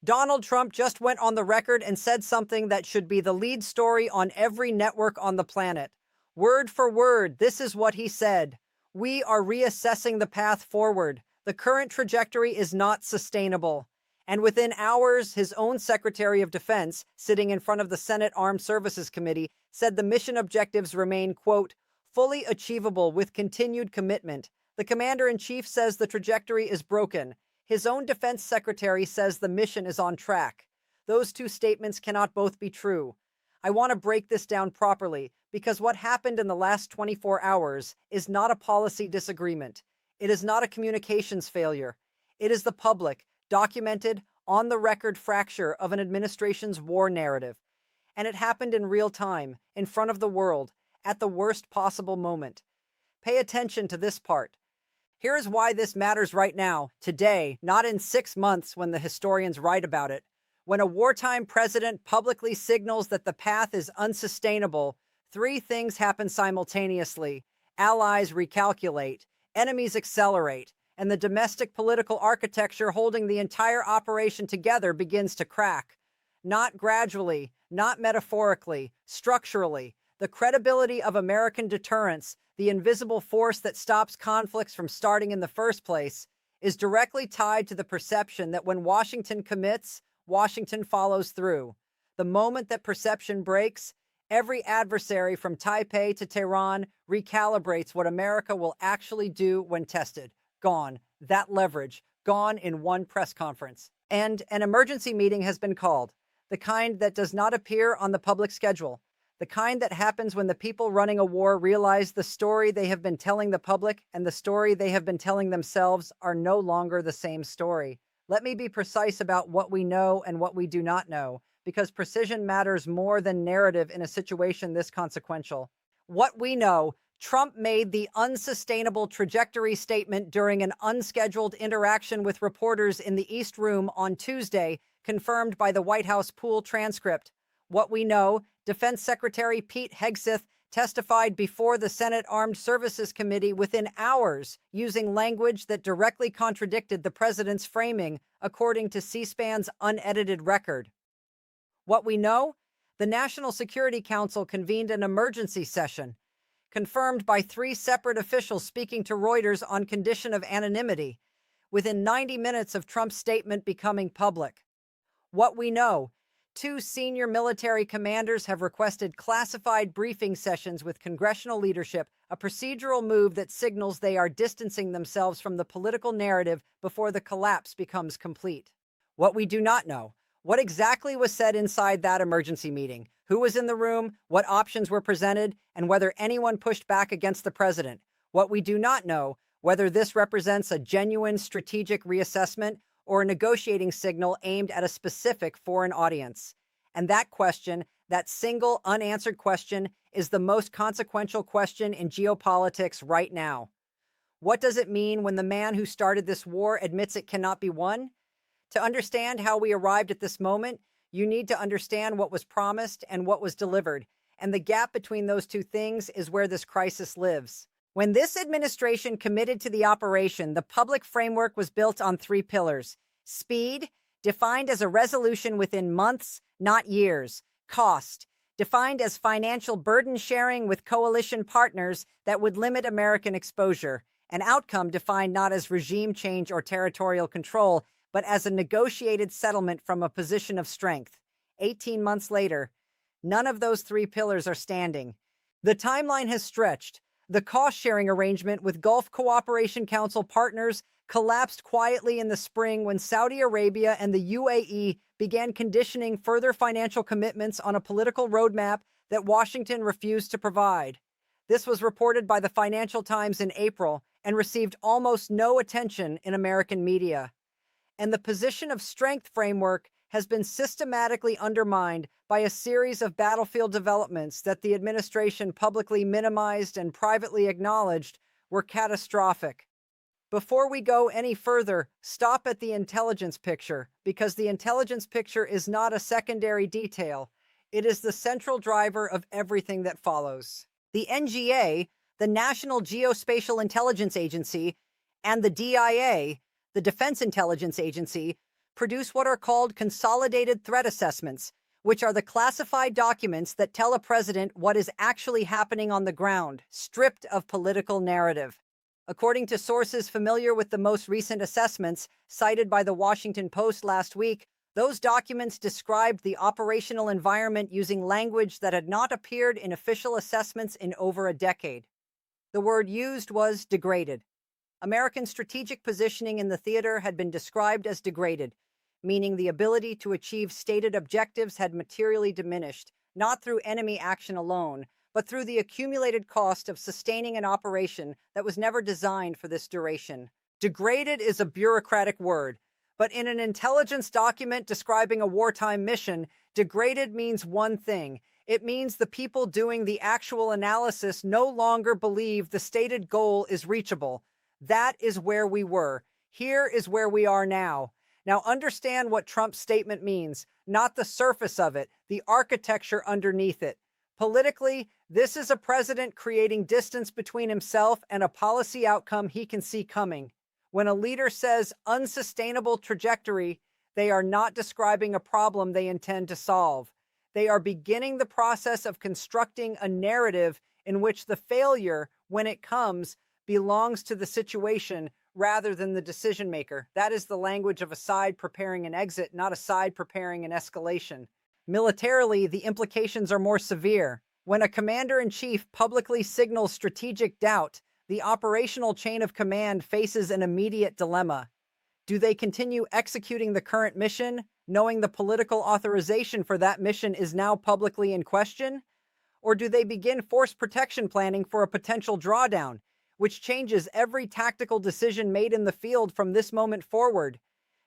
Donald Trump just went on the record and said something that should be the lead story on every network on the planet. Word for word, this is what he said. We are reassessing the path forward. The current trajectory is not sustainable. And within hours, his own Secretary of Defense, sitting in front of the Senate Armed Services Committee, said the mission objectives remain, quote, fully achievable with continued commitment. The commander-in-chief says the trajectory is broken. His own defense secretary says the mission is on track. Those two statements cannot both be true. I want to break this down properly because what happened in the last 24 hours is not a policy disagreement. It is not a communications failure. It is the public, documented, on-the-record fracture of an administration's war narrative. And it happened in real time, in front of the world, at the worst possible moment. Pay attention to this part. Here is why this matters right now, today, not in 6 months when the historians write about it. When a wartime president publicly signals that the path is unsustainable, three things happen simultaneously. Allies recalculate, enemies accelerate, and the domestic political architecture holding the entire operation together begins to crack. Not gradually, not metaphorically, structurally. The credibility of American deterrence, the invisible force that stops conflicts from starting in the first place, is directly tied to the perception that when Washington commits, Washington follows through. The moment that perception breaks, every adversary from Taipei to Tehran recalibrates what America will actually do when tested. Gone. That leverage, gone in one press conference. And an emergency meeting has been called, the kind that does not appear on the public schedule. The kind that happens when the people running a war realize the story they have been telling the public and the story they have been telling themselves are no longer the same story. Let me be precise about what we know and what we do not know, because precision matters more than narrative in a situation this consequential. What we know, Trump made the unsustainable trajectory statement during an unscheduled interaction with reporters in the East Room on Tuesday, confirmed by the White House pool transcript. What we know, Defense Secretary Pete Hegseth testified before the Senate Armed Services Committee within hours using language that directly contradicted the president's framing, according to C-SPAN's unedited record. What we know, the National Security Council convened an emergency session, confirmed by 3 separate officials speaking to Reuters on condition of anonymity, within 90 minutes of Trump's statement becoming public. What we know, 2 senior military commanders have requested classified briefing sessions with congressional leadership, a procedural move that signals they are distancing themselves from the political narrative before the collapse becomes complete. What we do not know, what exactly was said inside that emergency meeting, who was in the room, what options were presented, and whether anyone pushed back against the president. What we do not know, whether this represents a genuine strategic reassessment or a negotiating signal aimed at a specific foreign audience. And that question, that single unanswered question, is the most consequential question in geopolitics right now. What does it mean when the man who started this war admits it cannot be won? To understand how we arrived at this moment, you need to understand what was promised and what was delivered. And the gap between those two things is where this crisis lives. When this administration committed to the operation, the public framework was built on 3 pillars. Speed, defined as a resolution within months, not years. Cost, defined as financial burden sharing with coalition partners that would limit American exposure. An outcome defined not as regime change or territorial control, but as a negotiated settlement from a position of strength. 18 months later, none of those 3 pillars are standing. The timeline has stretched. The cost-sharing arrangement with Gulf Cooperation Council partners collapsed quietly in the spring when Saudi Arabia and the UAE began conditioning further financial commitments on a political roadmap that Washington refused to provide. This was reported by the Financial Times in April and received almost no attention in American media. And the position of strength framework has been systematically undermined by a series of battlefield developments that the administration publicly minimized and privately acknowledged were catastrophic. Before we go any further, stop at the intelligence picture, because the intelligence picture is not a secondary detail. It is the central driver of everything that follows. The NGA, the National Geospatial Intelligence Agency, and the DIA, the Defense Intelligence Agency, produce what are called consolidated threat assessments, which are the classified documents that tell a president what is actually happening on the ground, stripped of political narrative. According to sources familiar with the most recent assessments cited by the Washington Post last week, those documents described the operational environment using language that had not appeared in official assessments in over a decade. The word used was degraded. American strategic positioning in the theater had been described as degraded, meaning the ability to achieve stated objectives had materially diminished, not through enemy action alone, but through the accumulated cost of sustaining an operation that was never designed for this duration. Degraded is a bureaucratic word, but in an intelligence document describing a wartime mission, degraded means one thing. It means the people doing the actual analysis no longer believe the stated goal is reachable. That is where we were. Here is where we are now. Now understand what Trump's statement means, not the surface of it, the architecture underneath it. Politically, this is a president creating distance between himself and a policy outcome he can see coming. When a leader says unsustainable trajectory, they are not describing a problem they intend to solve. They are beginning the process of constructing a narrative in which the failure, when it comes, belongs to the situation rather than the decision maker. That is the language of a side preparing an exit, not a side preparing an escalation. Militarily, the implications are more severe. When a commander-in-chief publicly signals strategic doubt, the operational chain of command faces an immediate dilemma. Do they continue executing the current mission, knowing the political authorization for that mission is now publicly in question? Or do they begin force protection planning for a potential drawdown, which changes every tactical decision made in the field from this moment forward?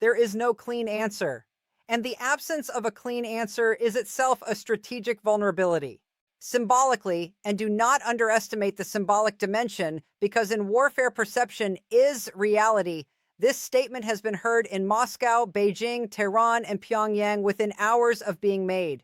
There is no clean answer. And the absence of a clean answer is itself a strategic vulnerability. Symbolically, and do not underestimate the symbolic dimension, because in warfare perception is reality, this statement has been heard in Moscow, Beijing, Tehran, and Pyongyang within hours of being made.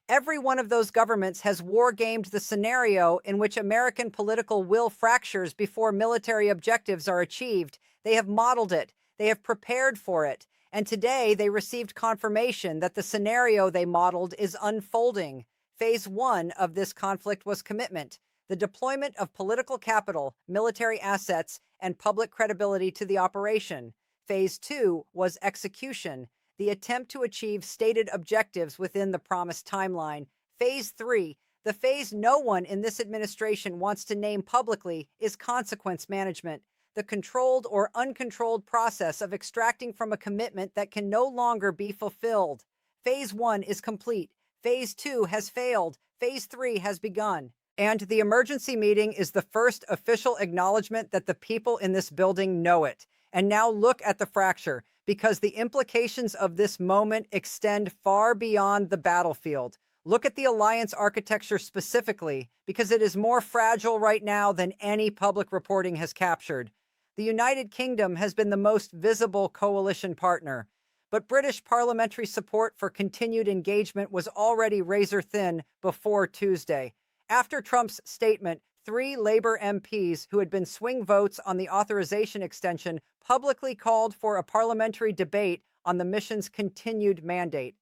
Every one of those governments has war-gamed the scenario in which American political will fractures before military objectives are achieved. They have modeled it. They have prepared for it. And today they received confirmation that the scenario they modeled is unfolding. Phase 1 of this conflict was commitment, the deployment of political capital, military assets, and public credibility to the operation. Phase 2 was execution, the attempt to achieve stated objectives within the promised timeline. Phase 3, the phase no one in this administration wants to name publicly, is consequence management, the controlled or uncontrolled process of extracting from a commitment that can no longer be fulfilled. Phase 1 is complete. Phase 2 has failed. Phase 3 has begun. And the emergency meeting is the first official acknowledgement that the people in this building know it. And now look at the fracture, because the implications of this moment extend far beyond the battlefield. Look at the alliance architecture specifically, because it is more fragile right now than any public reporting has captured. The United Kingdom has been the most visible coalition partner, but British parliamentary support for continued engagement was already razor thin before Tuesday. After Trump's statement, 3 Labour MPs who had been swing votes on the authorization extension publicly called for a parliamentary debate on the mission's continued mandate.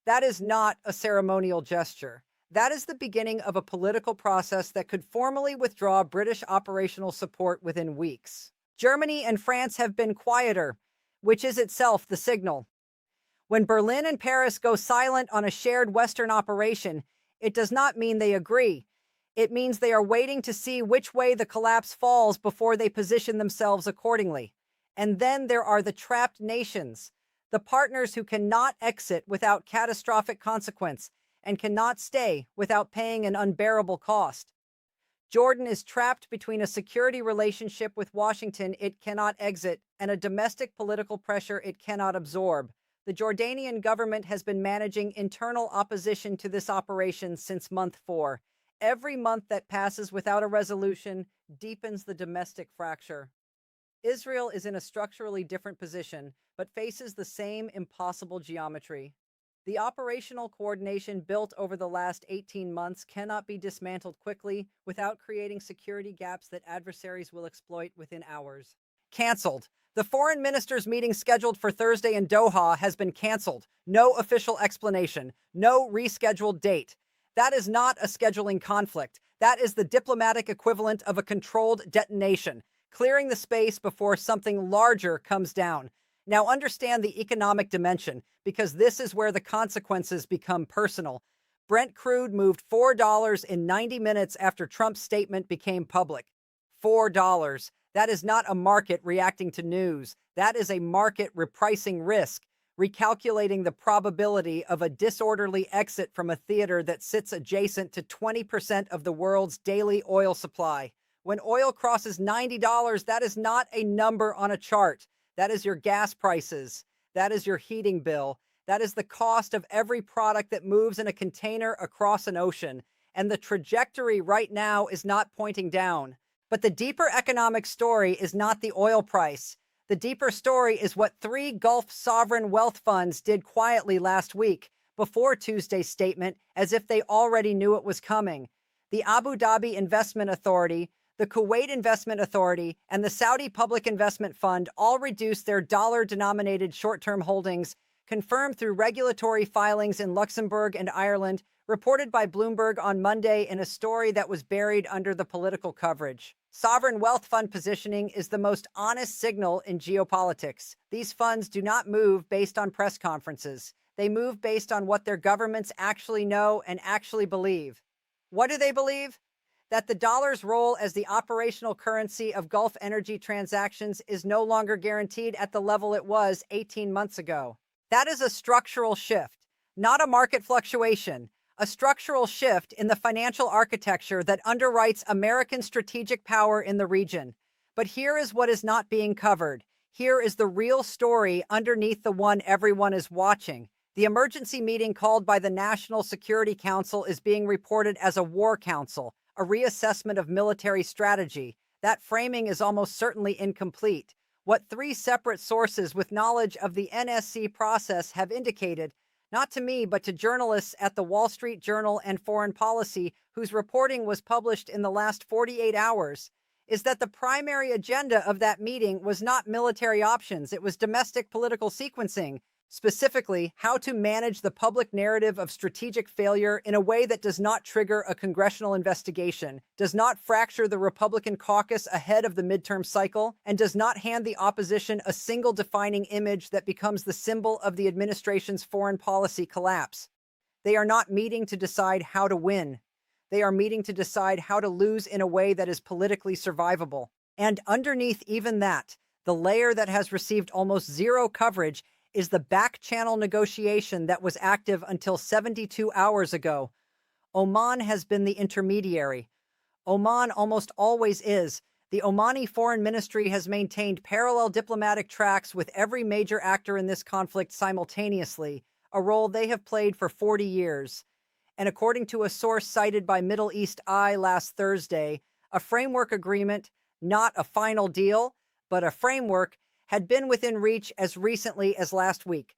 That is not a ceremonial gesture. That is the beginning of a political process that could formally withdraw British operational support within weeks. Germany and France have been quieter, which is itself the signal. When Berlin and Paris go silent on a shared Western operation, it does not mean they agree. It means they are waiting to see which way the collapse falls before they position themselves accordingly. And then there are the trapped nations, the partners who cannot exit without catastrophic consequence and cannot stay without paying an unbearable cost. Jordan is trapped between a security relationship with Washington it cannot exit and a domestic political pressure it cannot absorb. The Jordanian government has been managing internal opposition to this operation since month 4. Every month that passes without a resolution deepens the domestic fracture. Israel is in a structurally different position, but faces the same impossible geometry. The operational coordination built over the last 18 months cannot be dismantled quickly without creating security gaps that adversaries will exploit within hours. Canceled. The foreign ministers' meeting scheduled for Thursday in Doha has been canceled. No official explanation. No rescheduled date. That is not a scheduling conflict. That is the diplomatic equivalent of a controlled detonation, clearing the space before something larger comes down. Now understand the economic dimension, because this is where the consequences become personal. Brent crude moved $4 in 90 minutes after Trump's statement became public. $4. That is not a market reacting to news. That is a market repricing risk, recalculating the probability of a disorderly exit from a theater that sits adjacent to 20% of the world's daily oil supply. When oil crosses $90, that is not a number on a chart. That is your gas prices. That is your heating bill. That is the cost of every product that moves in a container across an ocean. And the trajectory right now is not pointing down. But the deeper economic story is not the oil price. The deeper story is what 3 Gulf sovereign wealth funds did quietly last week, before Tuesday's statement, as if they already knew it was coming. The Abu Dhabi Investment Authority, the Kuwait Investment Authority, and the Saudi Public Investment Fund all reduced their dollar-denominated short-term holdings, confirmed through regulatory filings in Luxembourg and Ireland, reported by Bloomberg on Monday in a story that was buried under the political coverage. Sovereign wealth fund positioning is the most honest signal in geopolitics. These funds do not move based on press conferences. They move based on what their governments actually know and actually believe. What do they believe? That the dollar's role as the operational currency of Gulf energy transactions is no longer guaranteed at the level it was 18 months ago. That is a structural shift, not a market fluctuation. A structural shift in the financial architecture that underwrites American strategic power in the region. But here is what is not being covered. Here is the real story underneath the one everyone is watching. The emergency meeting called by the National Security Council is being reported as a war council, a reassessment of military strategy. That framing is almost certainly incomplete. What 3 separate sources with knowledge of the NSC process have indicated, not to me, but to journalists at the Wall Street Journal and Foreign Policy, whose reporting was published in the last 48 hours, is that the primary agenda of that meeting was not military options. It was domestic political sequencing, specifically how to manage the public narrative of strategic failure in a way that does not trigger a congressional investigation, does not fracture the Republican caucus ahead of the midterm cycle, and does not hand the opposition a single defining image that becomes the symbol of the administration's foreign policy collapse. They are not meeting to decide how to win. They are meeting to decide how to lose in a way that is politically survivable. And underneath even that, the layer that has received almost zero coverage is the back-channel negotiation that was active until 72 hours ago. Oman has been the intermediary. Oman almost always is. The Omani Foreign Ministry has maintained parallel diplomatic tracks with every major actor in this conflict simultaneously, a role they have played for 40 years. And according to a source cited by Middle East Eye last Thursday, a framework agreement, not a final deal, but a framework, had been within reach as recently as last week.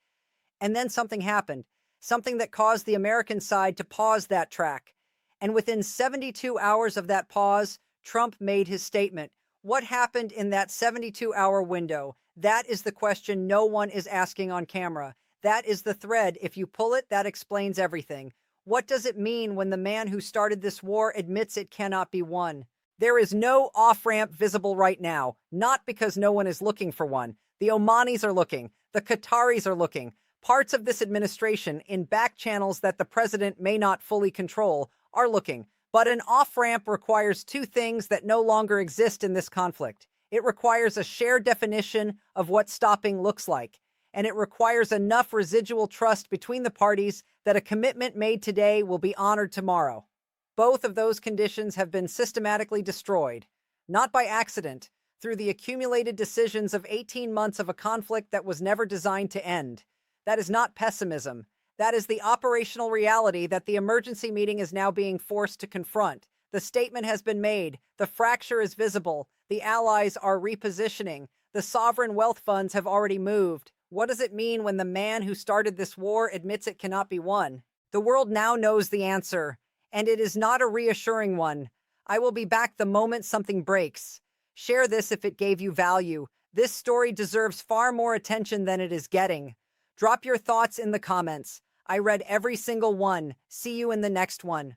And then something happened, something that caused the American side to pause that track. And within 72 hours of that pause, Trump made his statement. What happened in that 72-hour window? That is the question no one is asking on camera. That is the thread. If you pull it, that explains everything. What does it mean when the man who started this war admits it cannot be won? There is no off-ramp visible right now, not because no one is looking for one. The Omanis are looking. The Qataris are looking. Parts of this administration, in back channels that the president may not fully control, are looking. But an off-ramp requires 2 things that no longer exist in this conflict. It requires a shared definition of what stopping looks like, and it requires enough residual trust between the parties that a commitment made today will be honored tomorrow. Both of those conditions have been systematically destroyed, not by accident, through the accumulated decisions of 18 months of a conflict that was never designed to end. That is not pessimism. That is the operational reality that the emergency meeting is now being forced to confront. The statement has been made. The fracture is visible. The allies are repositioning. The sovereign wealth funds have already moved. What does it mean when the man who started this war admits it cannot be won? The world now knows the answer. And it is not a reassuring one. I will be back the moment something breaks. Share this if it gave you value. This story deserves far more attention than it is getting. Drop your thoughts in the comments. I read every single one. See you in the next one.